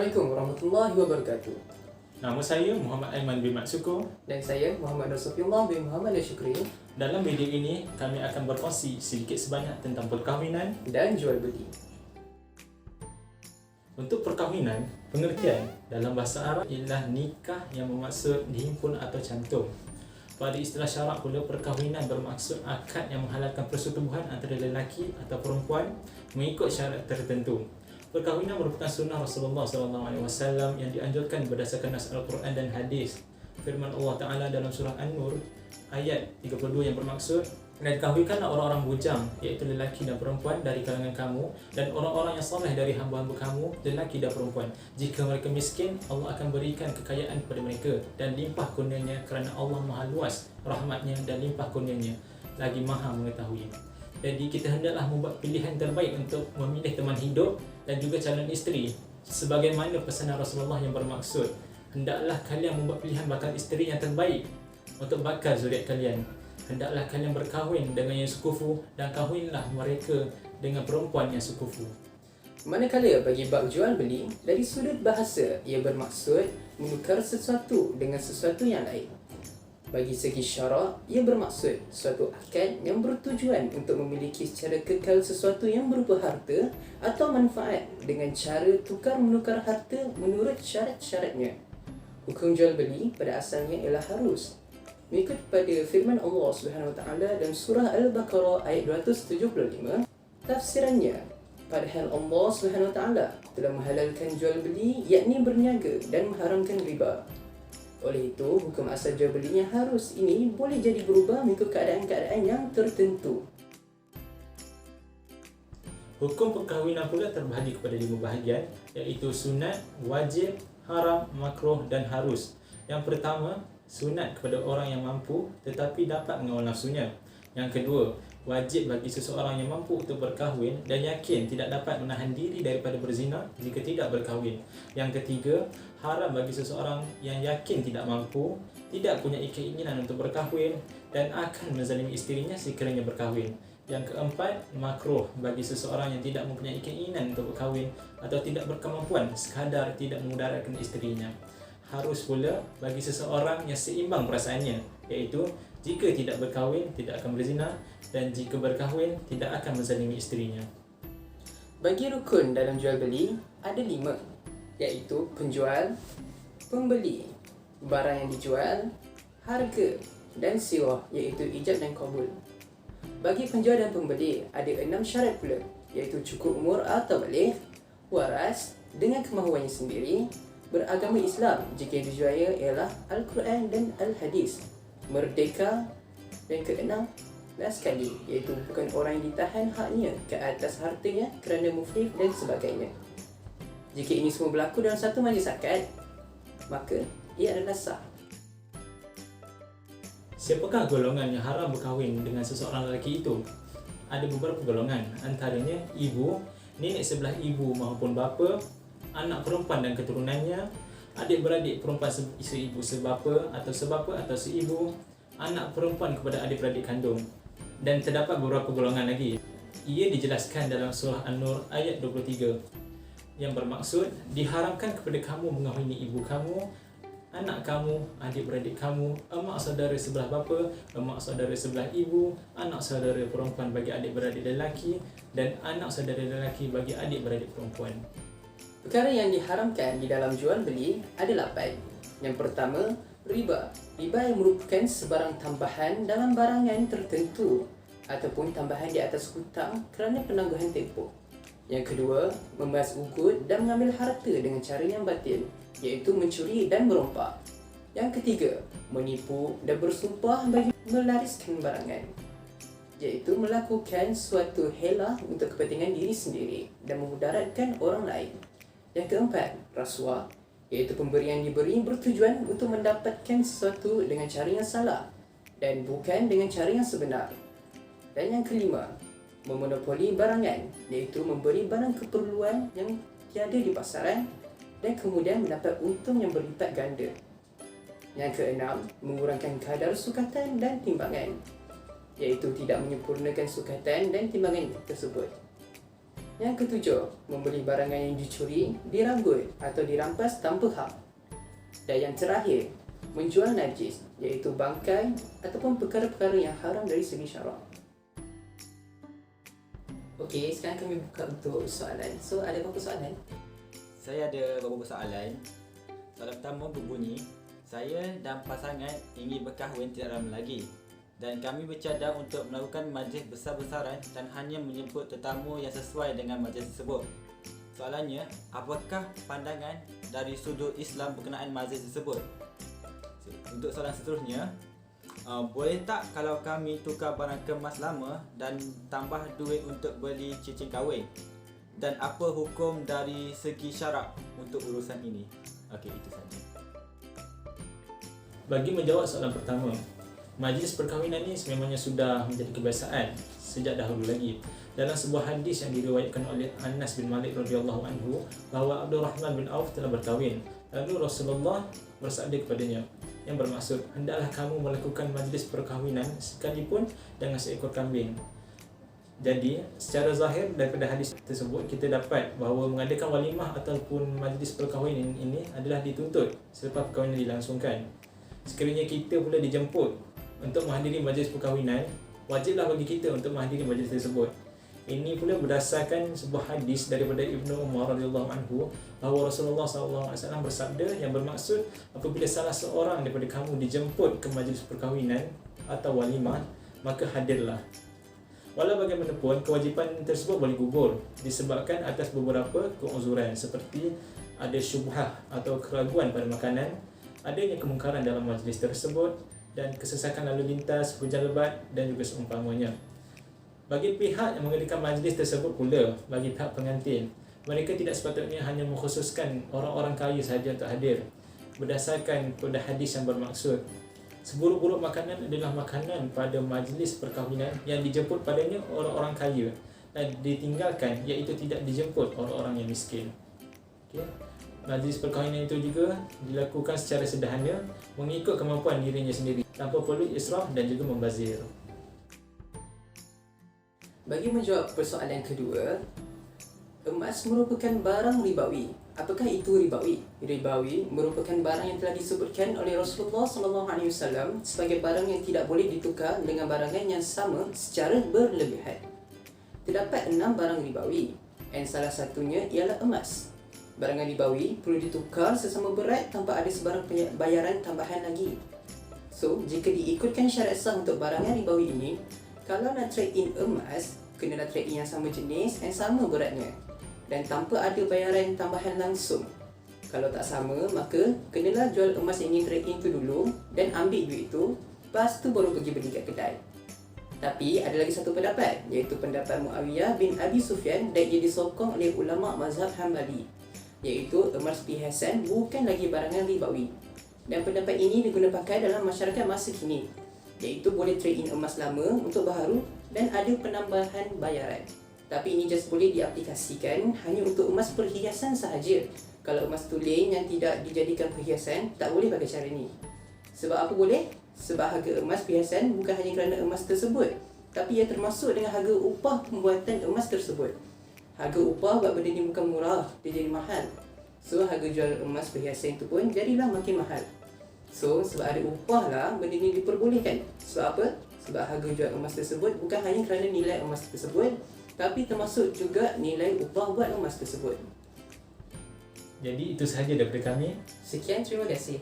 Assalamualaikum warahmatullahi wabarakatuh. Nama saya Muhammad Aiman bin Mat Sukur. Dan saya Muhammad Nasufiullah bin Muhammad Al-Syukri. Dalam video ini, kami akan berkongsi sedikit sebanyak tentang perkahwinan Dan jual beli. Untuk perkahwinan, pengertian dalam bahasa Arab ialah nikah yang bermaksud dihimpun atau cantum. Pada istilah syarak pula, perkahwinan bermaksud akad yang menghalalkan persetubuhan antara lelaki atau perempuan mengikut syarat tertentu. Perkahwinan merupakan sunnah Rasulullah SAW yang dianjurkan berdasarkan nas Al-Quran dan hadis. Firman Allah Ta'ala dalam surah An-Nur ayat 32 yang bermaksud, dan kahwinkanlah orang-orang bujang, iaitu lelaki dan perempuan dari kalangan kamu, dan orang-orang yang soleh dari hamba-hamba kamu, lelaki dan perempuan. Jika mereka miskin, Allah akan berikan kekayaan kepada mereka dan limpah kurnianya, kerana Allah Maha luas rahmatnya dan limpah kurnianya, lagi Maha mengetahui. Jadi kita hendaklah membuat pilihan terbaik untuk memilih teman hidup dan juga calon isteri, sebagaimana pesanan Rasulullah yang bermaksud, hendaklah kalian membuat pilihan bakal isteri yang terbaik untuk bakal zuriat kalian. Hendaklah kalian berkahwin dengan yang sekufu, dan kahwinlah mereka dengan perempuan yang sekufu. Manakala bagi bab jual beli, dari sudut bahasa ia bermaksud menukar sesuatu dengan sesuatu yang lain. Bagi segi syarak, ia bermaksud suatu akad yang bertujuan untuk memiliki secara kekal sesuatu yang berupa harta atau manfaat dengan cara tukar-menukar harta menurut syarat-syaratnya. Hukum jual beli pada asalnya ialah harus. Mengikut pada firman Allah SWT dalam surah Al-Baqarah ayat 275, tafsirannya, padahal Allah SWT telah menghalalkan jual beli, yakni berniaga, dan mengharamkan riba. Oleh itu, hukum asal jual belinya harus ini boleh jadi berubah mengikut keadaan-keadaan yang tertentu. Hukum perkahwinan pula terbahagi kepada 5 bahagian, iaitu sunat, wajib, haram, makruh dan harus. Yang pertama, sunat kepada orang yang mampu tetapi dapat mengawal nafsunya. Yang kedua, wajib bagi seseorang yang mampu untuk berkahwin dan yakin tidak dapat menahan diri daripada berzina jika tidak berkahwin. Yang ketiga, haram bagi seseorang yang yakin tidak mampu, tidak punya keinginan untuk berkahwin dan akan menzalimi isterinya sekiranya berkahwin. Yang keempat, makruh bagi seseorang yang tidak mempunyai keinginan untuk berkahwin atau tidak berkemampuan, sekadar tidak memudaratkan isterinya. Harus pula bagi seseorang yang seimbang perasaannya, iaitu jika tidak berkahwin tidak akan berzina, dan jika berkahwin tidak akan menzalimi isterinya. Bagi rukun dalam jual beli ada 5, iaitu penjual, pembeli, barang yang dijual, harga dan sewa, iaitu ijab dan qabul. Bagi penjual dan pembeli ada 6 syarat pula, iaitu cukup umur atau baligh, waras dengan kemahuannya sendiri, beragama Islam jika yang dijualnya ialah Al-Quran dan Al-Hadis, merdeka, dan keenam, last sekali, iaitu bukan orang yang ditahan haknya ke atas hartanya kerana muflih dan sebagainya. Jika ini semua berlaku dalam satu majlis akad, maka ia adalah sah. Siapakah golongan yang haram berkahwin dengan seseorang lelaki itu? Ada beberapa golongan, antaranya ibu, nenek sebelah ibu maupun bapa, anak perempuan dan keturunannya, adik-beradik perempuan seibu sebapa atau sebapa atau seibu, anak perempuan kepada adik-beradik kandung. Dan terdapat beberapa golongan lagi. Ia dijelaskan dalam surah An-Nur ayat 23 yang bermaksud, diharamkan kepada kamu mengahwini ibu kamu, anak kamu, adik-beradik kamu, emak saudara sebelah bapa, emak saudara sebelah ibu, anak saudara perempuan bagi adik-beradik lelaki, dan anak saudara lelaki bagi adik-beradik perempuan. Perkara yang diharamkan di dalam jual beli ada 8. Yang pertama, riba. Riba yang merupakan sebarang tambahan dalam barangan tertentu ataupun tambahan di atas hutang kerana penangguhan tempoh. Yang kedua, membahas ugut dan mengambil harta dengan cara yang batil, iaitu mencuri dan merompak. Yang ketiga, menipu dan bersumpah bagi melariskan barangan, iaitu melakukan suatu helah untuk kepentingan diri sendiri dan memudaratkan orang lain. Yang keempat, rasuah, iaitu pemberian diberi bertujuan untuk mendapatkan sesuatu dengan cara yang salah dan bukan dengan cara yang sebenar. Dan yang kelima, memonopoli barangan, iaitu memberi barang keperluan yang tiada di pasaran dan kemudian mendapat untung yang berlipat ganda. Yang keenam, mengurangkan kadar sukatan dan timbangan, iaitu tidak menyempurnakan sukatan dan timbangan tersebut. Yang ketujuh, membeli barangan yang dicuri, diranggut atau dirampas tanpa hak. Dan yang terakhir, menjual najis, iaitu bangkai ataupun perkara-perkara yang haram dari segi syarak. Okey, sekarang kami buka untuk soalan. So, ada berapa soalan? Saya ada beberapa soalan. Soalan pertama berbunyi, saya dan pasangan ingin berkahwin tidak lama lagi dan kami bercadang untuk melakukan majlis besar-besaran dan hanya menjemput tetamu yang sesuai dengan majlis tersebut. Soalannya, apakah pandangan dari sudut Islam berkenaan majlis tersebut? Untuk soalan seterusnya, boleh tak kalau kami tukar barang kemas lama dan tambah duit untuk beli cincin kahwin? Dan apa hukum dari segi syarak untuk urusan ini? Okey, itu saja. Bagi menjawab soalan pertama, majlis perkahwinan ini sememangnya sudah menjadi kebiasaan sejak dahulu lagi. Dalam sebuah hadis yang diriwayatkan oleh Anas bin Malik radhiyallahu anhu bahawa Abdurrahman bin Auf telah berkahwin. Lalu Rasulullah bersabda kepadanya, yang bermaksud, hendaklah kamu melakukan majlis perkahwinan sekalipun dengan seekor kambing. Jadi, secara zahir daripada hadis tersebut kita dapat bahawa mengadakan walimah ataupun majlis perkahwinan ini adalah dituntut selepas perkahwinan dilangsungkan. Sekiranya kita pula dijemput untuk menghadiri majlis perkahwinan, wajiblah bagi kita untuk menghadiri majlis tersebut. Ini pula berdasarkan sebuah hadis daripada Ibnu Umar radhiyallahu anhu bahawa Rasulullah SAW bersabda yang bermaksud, apabila salah seorang daripada kamu dijemput ke majlis perkahwinan atau walimah, maka hadirlah. Walau bagaimanapun, kewajipan tersebut boleh gugur disebabkan atas beberapa keuzuran seperti ada syubhah atau keraguan pada makanan, adanya kemungkaran dalam majlis tersebut dan kesesakan lalu lintas, hujan lebat dan juga seumpamanya. Bagi pihak yang mengadakan majlis tersebut pula, bagi pihak pengantin, mereka tidak sepatutnya hanya mengkhususkan orang-orang kaya sahaja untuk hadir. Berdasarkan pada hadis yang bermaksud, seburuk-buruk makanan adalah makanan pada majlis perkahwinan yang dijemput padanya orang-orang kaya dan ditinggalkan iaitu tidak dijemput orang-orang yang miskin. Okay. Majlis perkahwinan itu juga dilakukan secara sederhana mengikut kemampuan dirinya sendiri tanpa perlu israf dan juga membazir. Bagi menjawab persoalan kedua, emas merupakan barang ribawi. Apakah itu ribawi? Ribawi merupakan barang yang telah disebutkan oleh Rasulullah SAW sebagai barang yang tidak boleh ditukar dengan barangan yang sama secara berlebihan. Terdapat 6 barang ribawi dan salah satunya ialah emas. Barangan ribawi perlu ditukar sesama berat tanpa ada sebarang bayaran tambahan lagi. So, jika diikutkan syarat sah untuk barangan ribawi ini, kalau nak trade in emas, kenalah trade in yang sama jenis dan sama beratnya dan tanpa ada bayaran tambahan langsung. Kalau tak sama, maka kenalah jual emas ini trade in tu dulu dan ambil duit tu, lepas tu baru pergi beli kat kedai. Tapi ada lagi satu pendapat, iaitu pendapat Muawiyah bin Abi Sufyan dan ia disokong oleh ulama mazhab Hambali, iaitu emas perhiasan bukan lagi barangan ribawi. Dan pendapat ini diguna pakai dalam masyarakat masa kini, iaitu boleh trade in emas lama untuk baharu dan ada penambahan bayaran. Tapi ini just boleh diaplikasikan hanya untuk emas perhiasan sahaja. Kalau emas tulen yang tidak dijadikan perhiasan, tak boleh pakai cara ni. Sebab apa boleh? Sebab harga emas perhiasan bukan hanya kerana emas tersebut, tapi ia termasuk dengan harga upah pembuatan emas tersebut. Harga upah buat benda ni bukan murah, dia jadi mahal. So harga jual emas perhiasan itu pun jadilah makin mahal. So, sebab ada upah lah benda ni diperbolehkan. Sebab apa? Sebab harga jual emas tersebut bukan hanya kerana nilai emas tersebut, tapi termasuk juga nilai upah buat emas tersebut. Jadi itu sahaja daripada kami. Sekian, terima kasih.